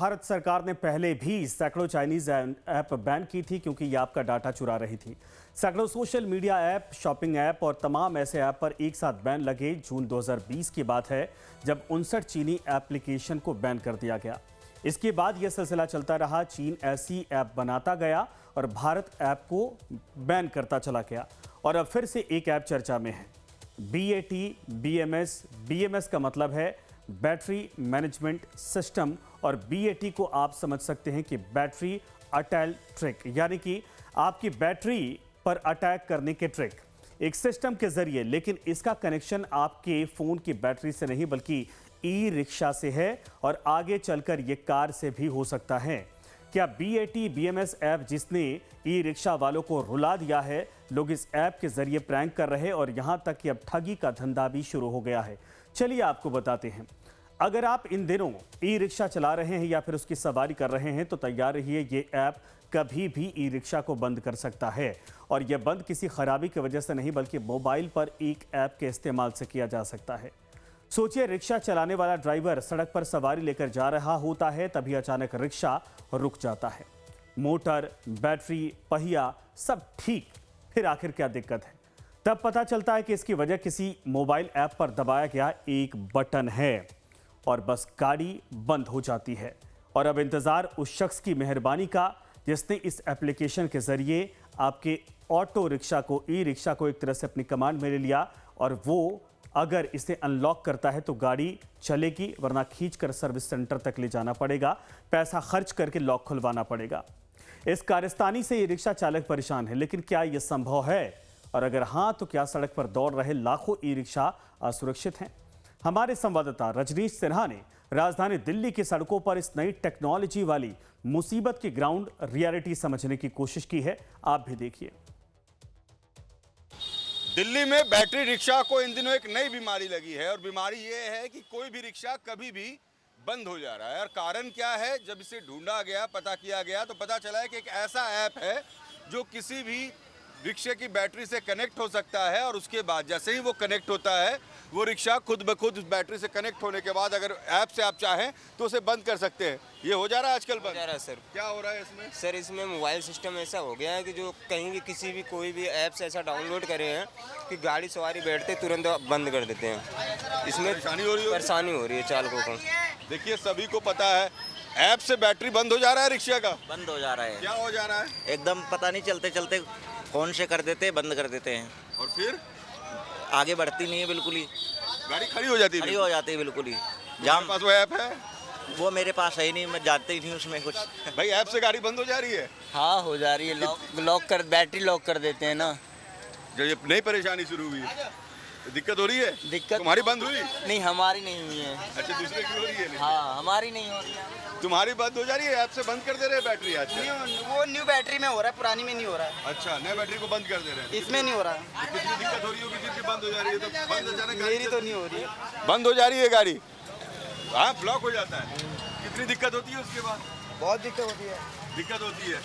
भारत सरकार ने पहले भी सैकड़ों चाइनीज ऐप बैन की थी क्योंकि ये आपका डाटा चुरा रही थी। सैकड़ों social media app, shopping app और तमाम ऐसे ऐप पर एक साथ बैन लगे। जून 2020 की बात है जब 59 चीनी एप्लीकेशन को बैन कर दिया गया। इसके बाद यह सिलसिला चलता रहा। चीन ऐसी ऐप बनाता गया और भारत ऐप को बैन करता चला गया और अब फिर से एक ऐप चर्चा में है, BAT BMS। BMS का मतलब है बैटरी मैनेजमेंट सिस्टम और BAT को आप समझ सकते हैं कि बैटरी अटैक ट्रिक, यानी कि आपकी बैटरी पर अटैक करने के ट्रिक एक सिस्टम के जरिए। लेकिन इसका कनेक्शन आपके फोन की बैटरी से नहीं बल्कि ई रिक्शा से है और आगे चलकर ये कार से भी हो सकता है। क्या BAT BMS ऐप जिसने ई रिक्शा वालों को रुला दिया है, लोग इस ऐप के जरिए प्रैंक कर रहे हैं और यहां तक कि अब ठगी का धंधा भी शुरू हो गया है। चलिए आपको बताते हैं। अगर आप इन दिनों ई रिक्शा चला रहे हैं या फिर उसकी सवारी कर रहे हैं तो तैयार रहिए, ये ऐप कभी भी ई रिक्शा को बंद कर सकता है। और यह बंद किसी खराबी की वजह से नहीं बल्कि मोबाइल पर एक ऐप के इस्तेमाल से किया जा सकता है। सोचिए, रिक्शा चलाने वाला ड्राइवर सड़क पर सवारी लेकर जा रहा होता है, तभी अचानक रिक्शा रुक जाता है। मोटर, बैटरी, पहिया सब ठीक, फिर आखिर क्या दिक्कत है? तब पता चलता है कि इसकी वजह किसी मोबाइल ऐप पर दबाया गया एक बटन है और बस गाड़ी बंद हो जाती है। और अब इंतजार उस शख्स की मेहरबानी का जिसने इस एप्लीकेशन के जरिए आपके ऑटो रिक्शा को, ई रिक्शा को एक तरह से अपनी कमांड में ले लिया और वो अगर इसे अनलॉक करता है तो गाड़ी चलेगी, वरना खींचकर सर्विस सेंटर तक ले जाना पड़ेगा, पैसा खर्च करके लॉक खुलवाना पड़ेगा। इस कारस्तानी से ये रिक्शा चालक परेशान है, लेकिन क्या यह संभव है? और अगर हाँ, तो क्या सड़क पर दौड़ रहे लाखों ई रिक्शा असुरक्षित हैं? हमारे संवाददाता रजनीश सिन्हा ने राजधानी दिल्ली की सड़कों पर इस नई टेक्नोलॉजी वाली मुसीबत की ग्राउंड रियलिटी समझने की कोशिश की है। आप भी देखिए। दिल्ली में बैटरी रिक्शा को इन दिनों एक नई बीमारी लगी है और बीमारी ये है कि कोई भी रिक्शा कभी भी बंद हो जा रहा है। और कारण क्या है? जब इसे ढूंढा गया, पता किया गया तो पता चला है कि एक ऐसा ऐप है जो किसी भी रिक्शे की बैटरी से कनेक्ट हो सकता है और उसके बाद जैसे ही वो कनेक्ट होता है वो रिक्शा खुद ब खुद उस बैटरी से कनेक्ट होने के बाद अगर ऐप से आप चाहें तो उसे बंद कर सकते हैं। ये हो जा रहा है आजकल बंद? हो जा रहा है सर। क्या हो रहा है इसमें? सर इसमें मोबाइल सिस्टम ऐसा हो गया है कि जो कहीं भी किसी भी कोई भी ऐप्स ऐसा डाउनलोड करे हैं कि गाड़ी सवारी बैठते तुरंत बंद कर देते हैं। इसमें परेशानी हो रही है चालकों को। देखिए, सभी को पता है ऐप से बैटरी बंद हो जा रहा है रिक्शा का। बंद हो जा रहा है। क्या हो जा रहा है? एकदम पता नहीं, चलते चलते फोन से कर देते, बंद कर देते हैं और फिर आगे बढ़ती नहीं है बिल्कुल ही, गाड़ी खड़ी हो जाती है। खड़ी हो जाती है बिल्कुल ही। जहाँ पास वो ऐप है वो मेरे पास है ही नहीं, मैं जानते ही नहीं उसमें कुछ। भाई ऐप से गाड़ी बंद हो जा रही है। हाँ हो जा रही है, लॉक कर बैटरी लॉक कर देते हैं ना। जो ये नई परेशानी शुरू हुई है, दिक्कत हो रही है? दिक्कत तुम्हारी बंद हुई? नहीं, हमारी नहीं हुई है। अच्छा, दूसरे की हो रही है? हाँ हमारी नहीं हो रही है। तुम्हारी बंद हो जा रही है, ऐप से बंद कर दे रहे हैं बैटरी आज। वो न्यू बैटरी में हो रहा है, पुरानी में नहीं हो रहा है। अच्छा, नए बैटरी को बंद कर दे रहे हैं, इसमें नहीं हो रहा है। तो कितनी दिक्कत हो रही होगी जिनकी बंद हो जा रही है? तो बंद अचानक मेरी तो नहीं हो रही है। बंद हो जा रही है गाड़ी, हाँ ब्लॉक हो जाता है। कितनी दिक्कत होती है उसके बाद? बहुत दिक्कत होती है। दिक्कत होती है।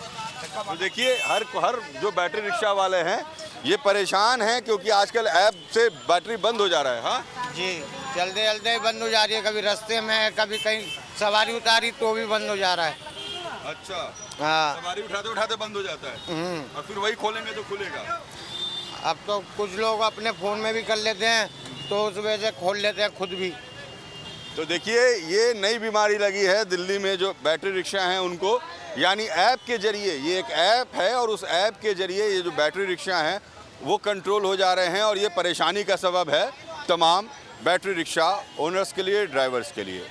तो देखिए, हर जो बैटरी रिक्शा वाले हैं ये परेशान हैं क्योंकि आजकल ऐप से बैटरी बंद हो जा रहा है। हाँ जी, चलते चलते बंद हो जा रही है, कभी रास्ते में, कभी कहीं सवारी उतारी तो भी बंद हो जा रहा है। अच्छा, हाँ, सवारी उठाते उठाते बंद हो जाता है और फिर वही खोलेंगे तो खुलेगा। अब तो कुछ लोग अपने फ़ोन में भी कर लेते हैं तो उस वजह से खोल लेते हैं खुद भी। तो देखिए, ये नई बीमारी लगी है दिल्ली में जो बैटरी रिक्शा हैं उनको, यानी ऐप के जरिए। ये एक ऐप है और उस ऐप के जरिए ये जो बैटरी रिक्शा हैं वो कंट्रोल हो जा रहे हैं और ये परेशानी का सबब है तमाम बैटरी रिक्शा ओनर्स के लिए, ड्राइवर्स के लिए।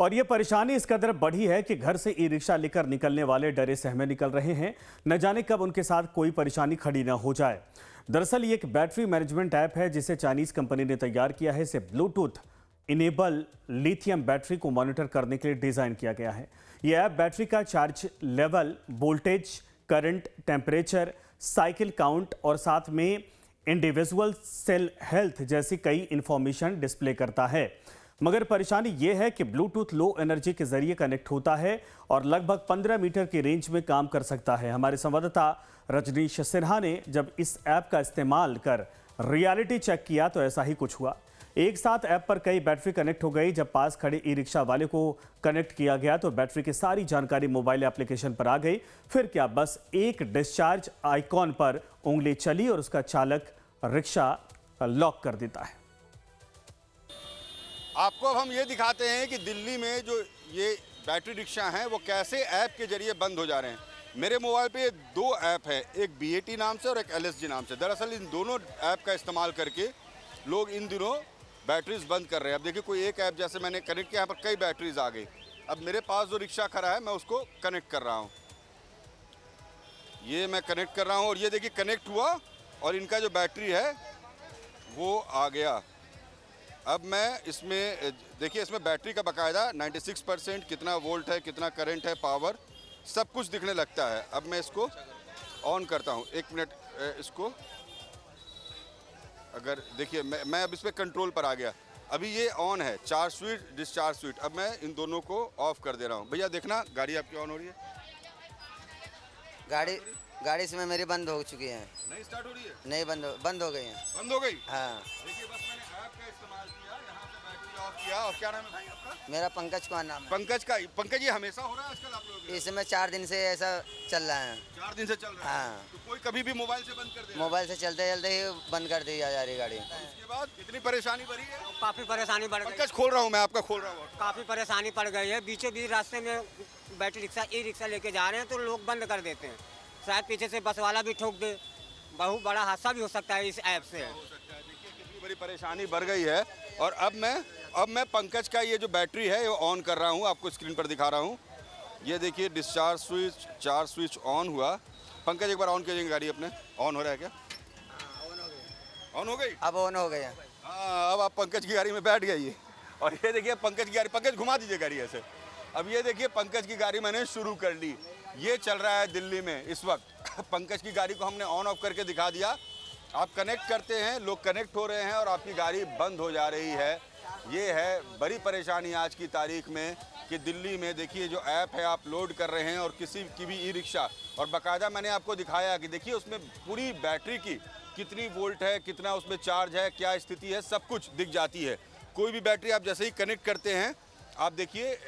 और ये परेशानी इस कदर बढ़ी है कि घर से ई रिक्शा लेकर निकलने वाले डरे सहमे निकल रहे हैं, न जाने कब उनके साथ कोई परेशानी खड़ी न हो जाए। दरअसल ये एक बैटरी मैनेजमेंट ऐप है जिसे चाइनीज कंपनी ने तैयार किया है। इसे ब्लूटूथ इनेबल लिथियम बैटरी को मॉनिटर करने के लिए डिजाइन किया गया है। यह ऐप बैटरी का charge level, voltage, current, temperature, cycle count और साथ में इंडिविजुअल सेल हेल्थ जैसी कई इंफॉर्मेशन डिस्प्ले करता है। मगर परेशानी यह है कि ब्लूटूथ लो एनर्जी के जरिए कनेक्ट होता है और लगभग 15 मीटर की रेंज में काम कर सकता है। हमारे संवाददाता रजनीश सिन्हा ने जब इस ऐप का इस्तेमाल कर रियलिटी चेक किया तो ऐसा ही कुछ हुआ। एक साथ ऐप पर कई बैटरी कनेक्ट हो गई। जब पास खड़े ई रिक्शा वाले को कनेक्ट किया गया तो बैटरी की सारी जानकारी मोबाइल एप्लीकेशन पर आ गई। फिर क्या, बस एक डिस्चार्ज आइकॉन पर उंगली चली और उसका चालक रिक्शा लॉक कर देता है। आपको अब हम ये दिखाते हैं कि दिल्ली में जो ये बैटरी रिक्शा हैं वो कैसे ऐप के जरिए बंद हो जा रहे हैं। मेरे मोबाइल पे ये दो ऐप है, एक BAT नाम से और एक LSG नाम से। दरअसल इन दोनों ऐप का इस्तेमाल करके लोग इन दिनों बैटरीज बंद कर रहे हैं। अब देखिए, कोई एक ऐप जैसे मैंने कनेक्ट किया, यहाँ पर कई बैटरीज आ गई। अब मेरे पास जो रिक्शा खड़ा है मैं उसको कनेक्ट कर रहा हूँ। ये मैं कनेक्ट कर रहा हूँ और ये देखिए कनेक्ट हुआ और इनका जो बैटरी है वो आ गया। अब मैं इसमें देखिए, इसमें बैटरी का बाकायदा 96%, कितना वोल्ट है, कितना करंट है, पावर, सब कुछ दिखने लगता है। अब मैं इसको ऑन करता हूँ। एक मिनट, इसको अगर देखिए मैं अब इस पर कंट्रोल पर आ गया। अभी ये ऑन है, चार्ज स्विच, डिस्चार्ज स्विच। अब मैं इन दोनों को ऑफ कर दे रहा हूँ। भैया देखना, गाड़ी आपकी ऑन हो रही है? गाड़ी इसमें मेरी बंद हो चुकी है। नहीं स्टार्ट हो रही है? नहीं, बंद हो गई है। बंद हो गई? हाँ। देखिए, बस मैंने ऐप का इस्तेमाल किया, यहाँ से बैटरी ऑफ किया। और क्या नाम है भाई आपका? मेरा पंकज कुमार नाम है। पंकज, ये हमेशा हो रहा है आजकल आप लोगों के? इसमें 4 दिन से ऐसा चल रहा है। 4 दिन से चल रहा है? हाँ। तो कोई कभी भी मोबाइल से बंद कर दे? मोबाइल से चलते चलते ही बंद कर दी जा रही गाड़ी। उसके बाद कितनी परेशानी बढ़ी है? काफ़ी परेशानी बढ़ गई। पंकज खोल रहा हूँ मैं, आपका खोल रहा हूँ। काफ़ी परेशानी पड़ गई है। बीचों बीच रास्ते में बैटरी रिक्शा, ई रिक्शा लेके जा रहे हैं तो लोग बंद कर देते हैं। शायद पीछे से बस वाला भी ठोक दे। बहुत बड़ा हादसा भी हो सकता है इस ऐप से। हो सकता है। देखिए कितनी बड़ी परेशानी बढ़ गई है। और अब मैं पंकज का ये जो बैटरी है वो ऑन कर रहा हूँ, आपको स्क्रीन पर दिखा रहा हूँ। ये देखिए discharge switch, charge switch on हुआ। पंकज एक बार ऑन कीजिएगा गाड़ी अपने। ऑन हो रहा है क्या? ऑन हो गई? अब ऑन हो गई है। हाँ, अब आप पंकज की गाड़ी में बैठ गई। और ये देखिए पंकज की गाड़ी, पंकज घुमा दीजिए गाड़ी ऐसे। अब ये देखिए पंकज की गाड़ी मैंने शुरू कर ली। ये चल रहा है दिल्ली में इस वक्त। पंकज की गाड़ी को हमने ऑन ऑफ करके दिखा दिया। आप कनेक्ट करते हैं, लोग कनेक्ट हो रहे हैं और आपकी गाड़ी बंद हो जा रही है। ये है बड़ी परेशानी आज की तारीख में कि दिल्ली में देखिए जो ऐप है आप लोड कर रहे हैं और किसी की भी ई रिक्शा, और बाकायदा मैंने आपको दिखाया कि देखिए उसमें पूरी बैटरी की कितनी वोल्ट है, कितना उसमें चार्ज है, क्या स्थिति है, सब कुछ दिख जाती है। कोई भी बैटरी आप जैसे ही कनेक्ट करते हैं, आप देखिए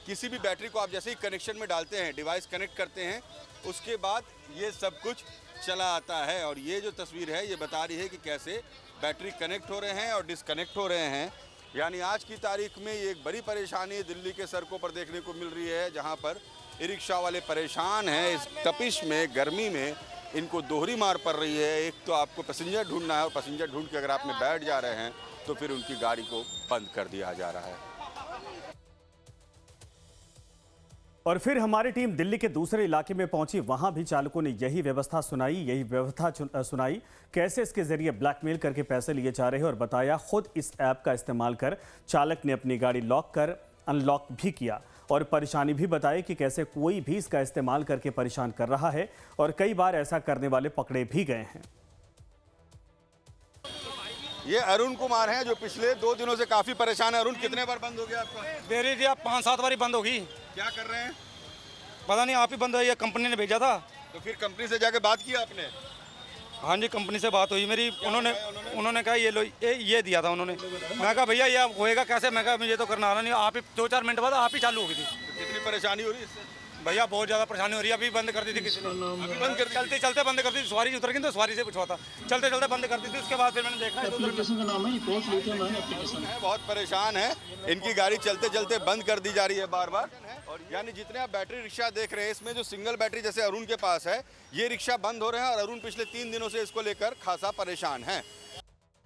किसी भी बैटरी को आप जैसे ही कनेक्शन में डालते हैं, डिवाइस कनेक्ट करते हैं, उसके बाद ये सब कुछ चला आता है। और ये जो तस्वीर है ये बता रही है कि कैसे बैटरी कनेक्ट हो रहे हैं और डिसकनेक्ट हो रहे हैं। यानी आज की तारीख में ये एक बड़ी परेशानी दिल्ली के सड़कों पर देखने को मिल रही है, जहां पर ई रिक्शा वाले परेशान हैं। इस तपिश में, गर्मी में इनको दोहरी मार पड़ रही है। एक तो आपको पैसेंजर ढूंढना है और पैसेंजर ढूंढ के अगर आप में बैठ जा रहे हैं तो फिर उनकी गाड़ी को बंद कर दिया जा रहा है। और फिर हमारी टीम दिल्ली के दूसरे इलाके में पहुंची। वहां भी चालकों ने यही व्यवस्था सुनाई कैसे इसके जरिए ब्लैकमेल करके पैसे लिए जा रहे हैं, और बताया खुद इस ऐप का इस्तेमाल कर चालक ने अपनी गाड़ी लॉक कर अनलॉक भी किया। और परेशानी भी बताई कि कैसे कोई भी इसका इस्तेमाल करके परेशान कर रहा है और कई बार ऐसा करने वाले पकड़े भी गए हैं। ये अरुण कुमार हैं जो पिछले 2 दिनों से काफी परेशान है। अरुण, कितने बार बंद हो गया आपका? मेरी जी 5-7 बारी बंद होगी। क्या कर रहे हैं? पता नहीं, आप ही बंद है, कंपनी ने भेजा था। तो फिर कंपनी से जाके बात की आपने? हाँ जी, कंपनी से बात हुई मेरी। उन्होंने कहा ये लो, ये दिया था उन्होंने। मैं कहा भैया ये होएगा कैसे? मैं कहा मुझे तो करना आ रहा नहीं। आप ही 2-4 मिनट बाद आप ही चालू हो गई थी। तो कितनी परेशानी हो रही है इससे? भैया बहुत ज़्यादा परेशानी हो रही है। अभी बंद कर दी थी किसी ने। अभी बंद कर दी? चलते चलते बंद कर दी। सवारी उतर गई तो सवारी से पूछवा था, चलते चलते बंद कर दी थी। उसके बाद फिर मैंने देखा एप्लीकेशन का नाम है पोस्ट लिथियम आयन एप्लीकेशन। बहुत परेशान है, इनकी गाड़ी चलते चलते बंद कर दी जा रही है बार बार। और यानी जितने आप बैटरी रिक्शा देख रहे हैं, इसमें जो सिंगल बैटरी जैसे अरुण के पास है, ये रिक्शा बंद हो रहे हैं और अरुण पिछले 3 दिनों से इसको लेकर खासा परेशान है।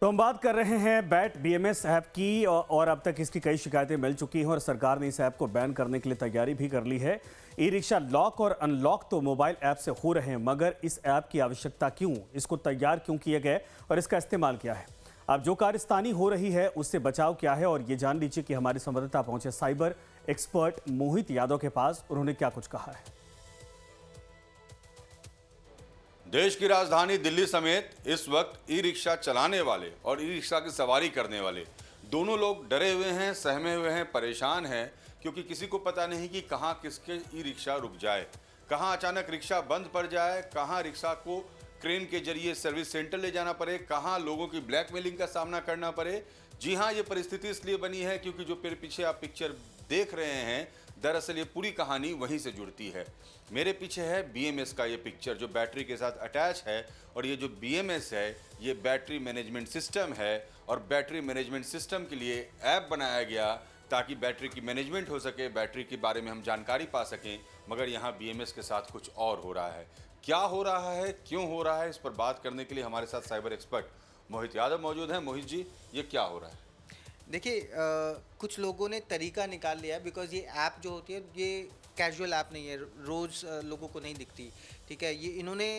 तो हम बात कर रहे हैं बैट BMS ऐप की, और अब तक इसकी कई शिकायतें मिल चुकी हैं और सरकार ने इस ऐप को बैन करने के लिए तैयारी भी कर ली है। ई रिक्शा लॉक और अनलॉक तो मोबाइल ऐप से हो रहे हैं, मगर इस ऐप की आवश्यकता क्यों, इसको तैयार क्यों किए गए और इसका इस्तेमाल क्या है? अब जो कारस्तानी हो रही है उससे बचाव क्या है, और ये जान लीजिए कि हमारे संवाददाता पहुंचे साइबर एक्सपर्ट मोहित यादव के पास। उन्होंने क्या कुछ कहा है। देश की राजधानी दिल्ली समेत इस वक्त ई रिक्शा चलाने वाले और ई रिक्शा की सवारी करने वाले दोनों लोग डरे हुए हैं, सहमे हुए हैं, परेशान हैं, क्योंकि किसी को पता नहीं कि कहाँ किसके ई रिक्शा रुक जाए, कहाँ अचानक रिक्शा बंद पड़ जाए, कहाँ रिक्शा को क्रेन के जरिए सर्विस सेंटर ले जाना पड़े, कहाँ लोगों की ब्लैकमेलिंग का सामना करना पड़े। जी हाँ, ये परिस्थिति इसलिए बनी है क्योंकि जो पीछे आप पिक्चर देख रहे हैं, दरअसल ये पूरी कहानी वहीं से जुड़ती है। मेरे पीछे है BMS का ये पिक्चर जो बैटरी के साथ अटैच है, और ये जो BMS है ये बैटरी मैनेजमेंट सिस्टम है, और बैटरी मैनेजमेंट सिस्टम के लिए ऐप बनाया गया ताकि बैटरी की मैनेजमेंट हो सके, बैटरी के बारे में हम जानकारी पा सकें। मगर यहाँ BMS के साथ कुछ और हो रहा है। क्या हो रहा है, क्यों हो रहा है, इस पर बात करने के लिए हमारे साथ साइबर एक्सपर्ट मोहित यादव मौजूद हैं। मोहित जी, ये क्या हो रहा है? देखिए, कुछ लोगों ने तरीका निकाल लिया है, बिकॉज ये ऐप जो होती है ये कैजुअल ऐप नहीं है, रोज़ लोगों को नहीं दिखती। ठीक है, ये इन्होंने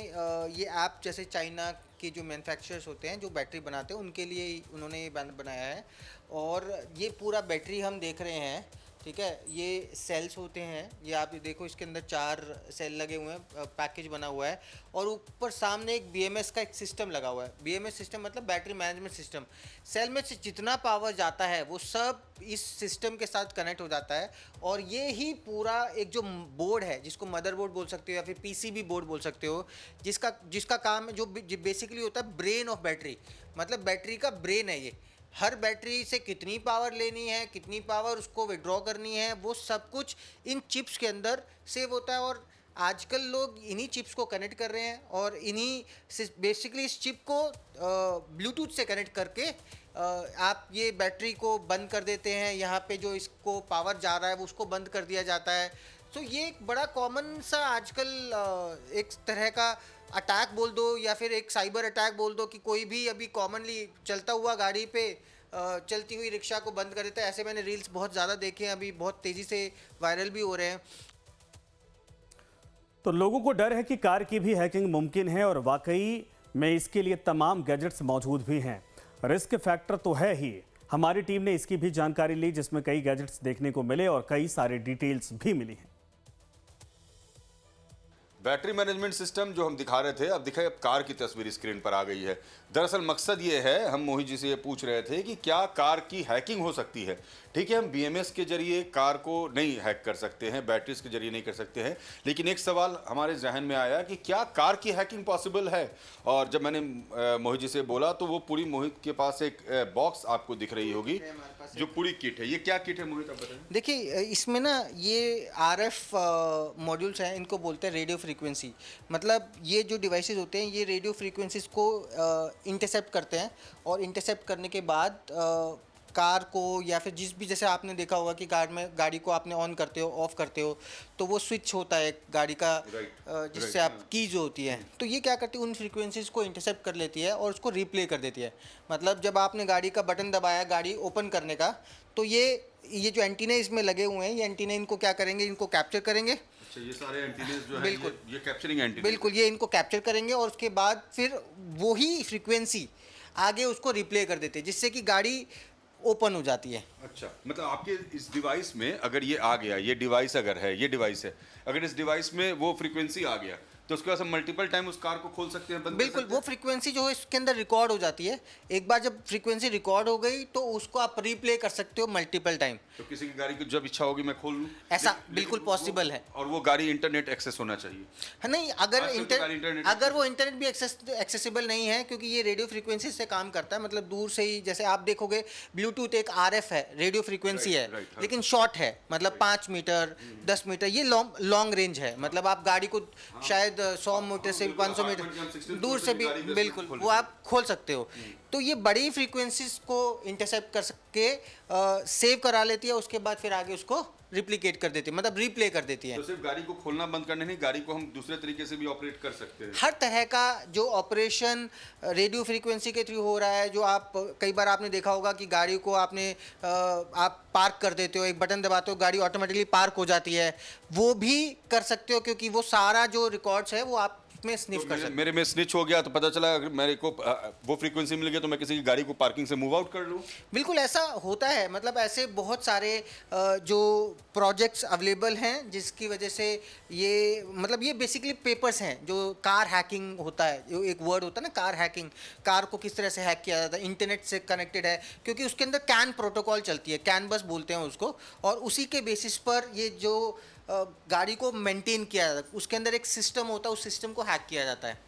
ये ऐप जैसे चाइना के जो मैन्युफैक्चरर्स होते हैं जो बैटरी बनाते हैं उनके लिए उन्होंने ये बनाया है। और ये पूरा बैटरी हम देख रहे हैं, ठीक है, ये सेल्स होते हैं, ये आप देखो इसके अंदर 4 सेल लगे हुए हैं, पैकेज बना हुआ है, और ऊपर सामने एक BMS का एक सिस्टम लगा हुआ है। BMS सिस्टम मतलब बैटरी मैनेजमेंट सिस्टम। सेल में से जितना पावर जाता है वो सब इस सिस्टम के साथ कनेक्ट हो जाता है, और ये ही पूरा एक जो बोर्ड है जिसको मदरबोर्ड बोल सकते हो या फिर PCB बोर्ड बोल सकते हो, जिसका काम जो बेसिकली होता है ब्रेन ऑफ बैटरी, मतलब बैटरी का ब्रेन है ये। हर बैटरी से कितनी पावर लेनी है, कितनी पावर उसको विड्रॉ करनी है, वो सब कुछ इन चिप्स के अंदर सेव होता है। और आजकल लोग इन्हीं चिप्स को कनेक्ट कर रहे हैं, और इन्हीं बेसिकली इस चिप को ब्लूटूथ से कनेक्ट करके आप ये बैटरी को बंद कर देते हैं। यहाँ पे जो इसको पावर जा रहा है वो उसको बंद कर दिया जाता है। तो ये एक बड़ा कॉमन सा आजकल एक तरह का अटैक बोल दो या फिर एक साइबर अटैक बोल दो कि कोई भी अभी कॉमनली चलता हुआ गाड़ी पे चलती हुई रिक्शा को बंद कर देता है। ऐसे मैंने रील्स बहुत ज़्यादा देखे हैं, अभी बहुत तेज़ी से वायरल भी हो रहे हैं। तो लोगों को डर है कि कार की भी हैकिंग मुमकिन है, और वाकई में इसके लिए तमाम गैजेट्स मौजूद भी हैं। रिस्क फैक्टर तो है ही। हमारी टीम ने इसकी भी जानकारी ली, जिसमें कई गैजेट्स देखने को मिले और कई सारे डिटेल्स भी मिली हैं। बैटरी मैनेजमेंट सिस्टम जो हम दिखा रहे थे, अब दिखाए, अब कार की तस्वीर स्क्रीन पर आ गई है। दरअसल मकसद ये है, हम मोहित जी से ये पूछ रहे थे कि क्या कार की हैकिंग हो सकती है। ठीक है, हम BMS के जरिए कार को नहीं हैक कर सकते हैं, बैटरीज के जरिए नहीं कर सकते हैं, लेकिन एक सवाल हमारे जहन में आया कि क्या कार की हैकिंग पॉसिबल है। और जब मैंने मोहित जी से बोला तो वो पूरी मोहित के पास एक बॉक्स आपको दिख रही होगी जो पूरी किट है। ये क्या किट है मोहित, आप बताएं। देखिए, इसमें ना ये RF मॉड्यूल्स हैं, इनको बोलते हैं रेडियो फ्रीक्वेंसी। मतलब ये जो डिवाइसेस होते हैं ये रेडियो फ्रीक्वेंसीज को इंटरसेप्ट करते हैं, और इंटरसेप्ट करने के बाद कार को या फिर जैसे आपने देखा होगा कि कार में गाड़ी को आपने ऑन करते हो, ऑफ करते हो, तो वो स्विच होता है गाड़ी का, जिससे आप की जो होती है, तो ये क्या करती है, उन फ्रीक्वेंसीज को इंटरसेप्ट कर लेती है और उसको रिप्ले कर देती है। मतलब जब आपने गाड़ी का बटन दबाया गाड़ी ओपन करने का, तो ये जो एंटीना इसमें लगे हुए हैं, ये एंटीना इनको क्या करेंगे, इनको कैप्चर करेंगे। ये सारे एंटीनास जो है, बिल्कुल ये कैप्चरिंग एंटीना, बिल्कुल, ये इनको कैप्चर करेंगे और उसके बाद फिर वही फ्रीक्वेंसी आगे उसको रिप्ले कर देते हैं, जिससे कि गाड़ी ओपन हो जाती है। अच्छा, मतलब आपके इस डिवाइस में अगर ये आ गया, ये डिवाइस अगर है, ये डिवाइस है, अगर इस डिवाइस में वो फ्रीक्वेंसी आ गया तो उसके बाद हम मल्टीपल टाइम उस कार को खोल सकते हैं, बंद बिल्कुल, वो फ्रीक्वेंसी जो है इसके अंदर रिकॉर्ड हो जाती है। एक बार जब फ्रीक्वेंसी रिकॉर्ड हो गई तो उसको आप रिप्ले कर सकते हो मल्टीपल टाइम। तो किसी की गाड़ी की जब इच्छा होगी मैं खोल लूँ, ऐसा बिल्कुल पॉसिबल है। और वो गाड़ी इंटरनेट एक्सेस होना चाहिए। हाँ, नहीं, अगर वो इंटरनेट भी एक्सेसिबल नहीं है, क्योंकि ये रेडियो फ्रीक्वेंसी से काम करता है। मतलब दूर से ही, जैसे आप देखोगे ब्लूटूथ एक RF है, रेडियो फ्रीक्वेंसी है, लेकिन शॉर्ट है, मतलब 5 मीटर 10 मीटर, ये लॉन्ग रेंज है। मतलब आप गाड़ी को शायद 100 मीटर से 500 मीटर दूर से भी बिल्कुल वो आप खोल सकते हो। तो ये बड़ी फ्रीक्वेंसीज को इंटरसेप्ट कर के सेव करा लेती है, उसके बाद फिर आगे उसको रिप्लिकेट कर देती है, मतलब रिप्ले कर देती है। तो सिर्फ गाड़ी को खोलना बंद करने नहीं, गाड़ी को हम दूसरे तरीके से भी ऑपरेट कर सकते हैं। हर तरह का जो ऑपरेशन रेडियो फ्रीक्वेंसी के थ्रू हो रहा है, जो आप कई बार आपने देखा होगा कि गाड़ी को आप पार्क कर देते हो, एक बटन दबाते हो, गाड़ी ऑटोमेटिकली पार्क हो जाती है, वो भी कर सकते हो, क्योंकि वो सारा जो रिकॉर्ड्स है वो आप में स्निफ कर सकते। मेरे में स्निच हो गया तो पता चला अगर मेरे को वो फ्रीक्वेंसी मिल गई तो मैं किसी की गाड़ी को पार्किंग से मूव आउट कर लूँ। बिल्कुल ऐसा होता है। मतलब ऐसे बहुत सारे जो प्रोजेक्ट्स अवेलेबल हैं जिसकी वजह से ये बेसिकली पेपर्स हैं। जो कार हैकिंग होता है, जो एक वर्ड होता है ना, कार हैकिंग, कार को किस तरह से हैक किया जाता है, इंटरनेट से कनेक्टेड है, क्योंकि उसके अंदर कैन प्रोटोकॉल चलती है, कैन बस बोलते हैं उसको, और उसी के बेसिस पर ये जो गाड़ी को मेंटेन किया जाता है, उसके अंदर एक सिस्टम होता है, उस सिस्टम को हैक किया जाता है।